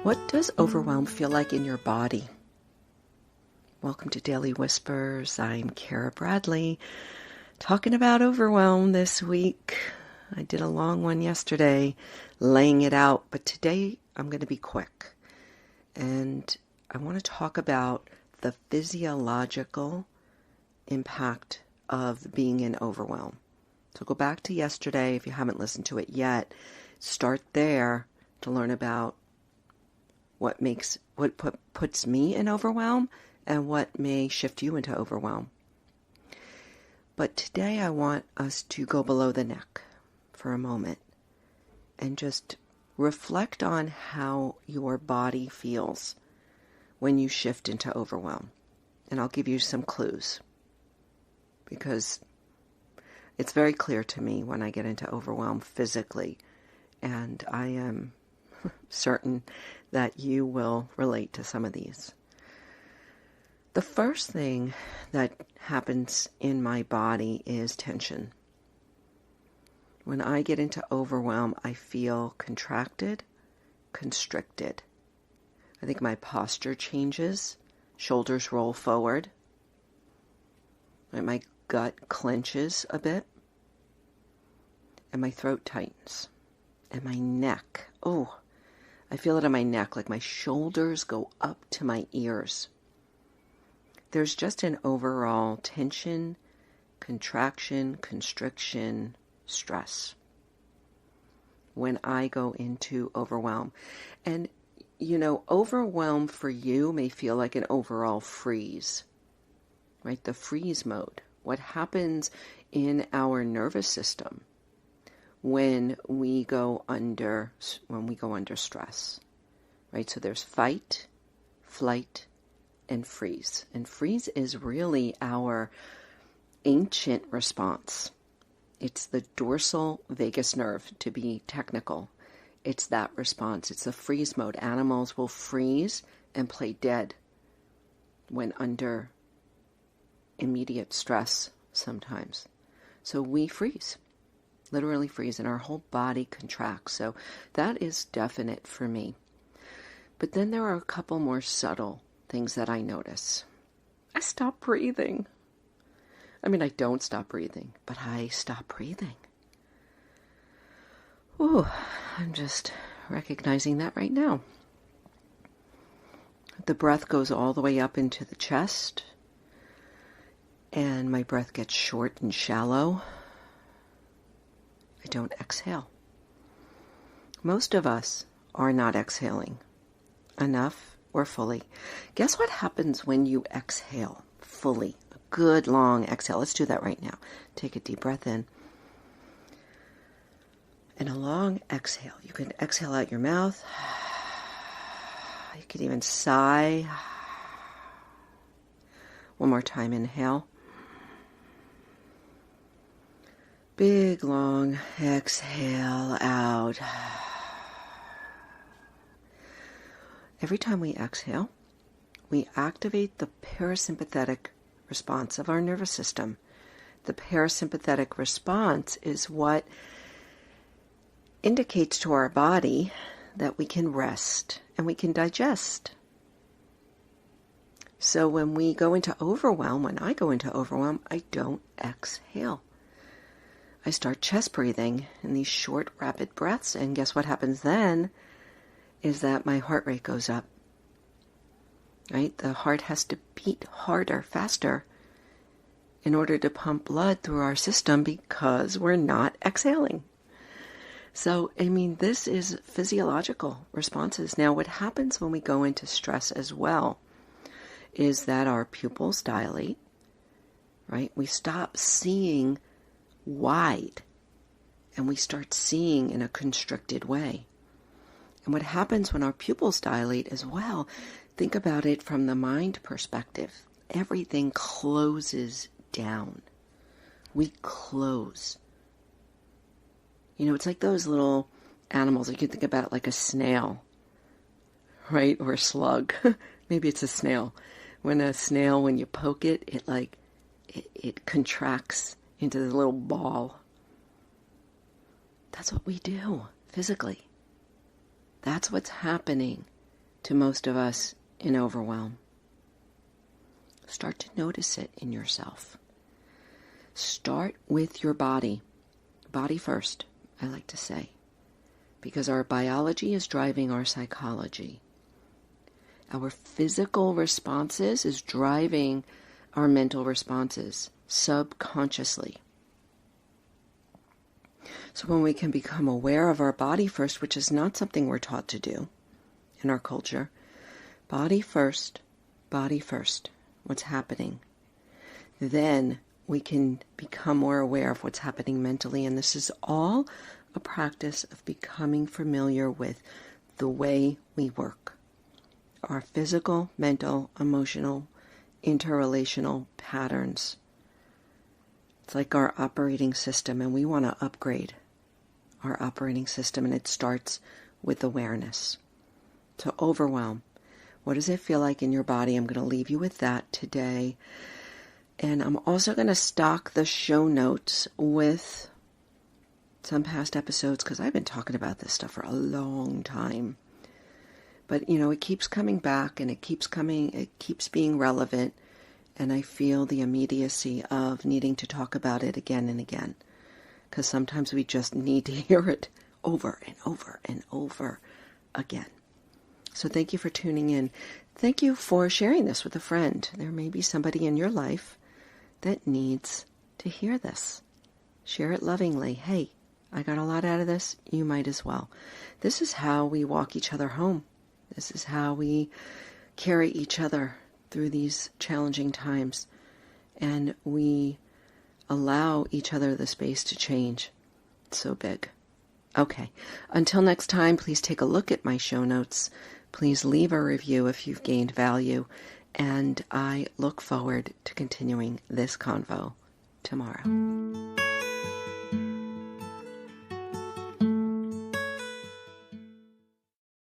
What does overwhelm feel like in your body? Welcome to Daily Whispers. I'm Kara Bradley, talking about overwhelm this week. I did a long one yesterday, laying it out, but today I'm going to be quick. And I want to talk about the physiological impact of being in overwhelm. So go back to yesterday if you haven't listened to it yet. Start there to learn about what puts me in overwhelm and what may shift you into overwhelm. But today I want us to go below the neck for a moment and just reflect on how your body feels when you shift into overwhelm. And I'll give you some clues because it's very clear to me when I get into overwhelm physically, and I am certain that you will relate to some of these. The first thing that happens in my body is tension. When I get into overwhelm, I feel contracted, constricted. I think my posture changes, shoulders roll forward, my gut clenches a bit, and my throat tightens, and my neck, I feel it on my neck, like my shoulders go up to my ears. There's just an overall tension, contraction, constriction, stress when I go into overwhelm. And, overwhelm for you may feel like an overall freeze, right? The freeze mode. What happens in our nervous system when we go under stress, right? So there's fight, flight, and freeze. And freeze is really our ancient response. It's the dorsal vagus nerve, to be technical. It's that response. It's the freeze mode. Animals will freeze and play dead when under immediate stress sometimes. So we freeze. Literally freeze, and our whole body contracts. So that is definite for me. But then there are a couple more subtle things that I notice. I stop breathing. I don't stop breathing, but I stop breathing. I'm just recognizing that right now. The breath goes all the way up into the chest, and my breath gets short and shallow. I don't exhale. Most of us are not exhaling enough or fully. Guess what happens when you exhale fully? A good long exhale. Let's do that right now. Take a deep breath in. And a long exhale. You can exhale out your mouth. You can even sigh. One more time, inhale. Big, long exhale out. Every time we exhale, we activate the parasympathetic response of our nervous system. The parasympathetic response is what indicates to our body that we can rest and we can digest. So when I go into overwhelm, I don't exhale. I start chest breathing in these short, rapid breaths, and guess what happens then is that my heart rate goes up, right? The heart has to beat harder, faster, in order to pump blood through our system because we're not exhaling. So, this is physiological responses. Now, what happens when we go into stress as well is that our pupils dilate, right? We stop seeing wide, and we start seeing in a constricted way. And what happens when our pupils dilate as well, think about it from the mind perspective. Everything closes down. We close. It's like those little animals. You can think about it like a snail, right? Or a slug. Maybe it's a snail. When you poke it, it contracts into the little ball. That's what we do physically. That's what's happening to most of us in overwhelm. Start to notice it in yourself. Start with your body. Body first, I like to say, because our biology is driving our psychology. Our physical responses is driving our mental responses subconsciously. So when we can become aware of our body first, which is not something we're taught to do in our culture, body first, what's happening, then we can become more aware of what's happening mentally. And this is all a practice of becoming familiar with the way we work. Our physical, mental, emotional, interrelational patterns. It's like our operating system, and we want to upgrade our operating system, and it starts with awareness. To overwhelm. What does it feel like in your body? I'm going to leave you with that today. And I'm also going to stock the show notes with some past episodes, because I've been talking about this stuff for a long time. But, it keeps coming back, and it keeps being relevant. And I feel the immediacy of needing to talk about it again and again. Because sometimes we just need to hear it over and over and over again. So thank you for tuning in. Thank you for sharing this with a friend. There may be somebody in your life that needs to hear this. Share it lovingly. Hey, I got a lot out of this. You might as well. This is how we walk each other home. This is how we carry each other through these challenging times. And we allow each other the space to change. It's so big. Okay. Until next time, please take a look at my show notes. Please leave a review if you've gained value. And I look forward to continuing this convo tomorrow.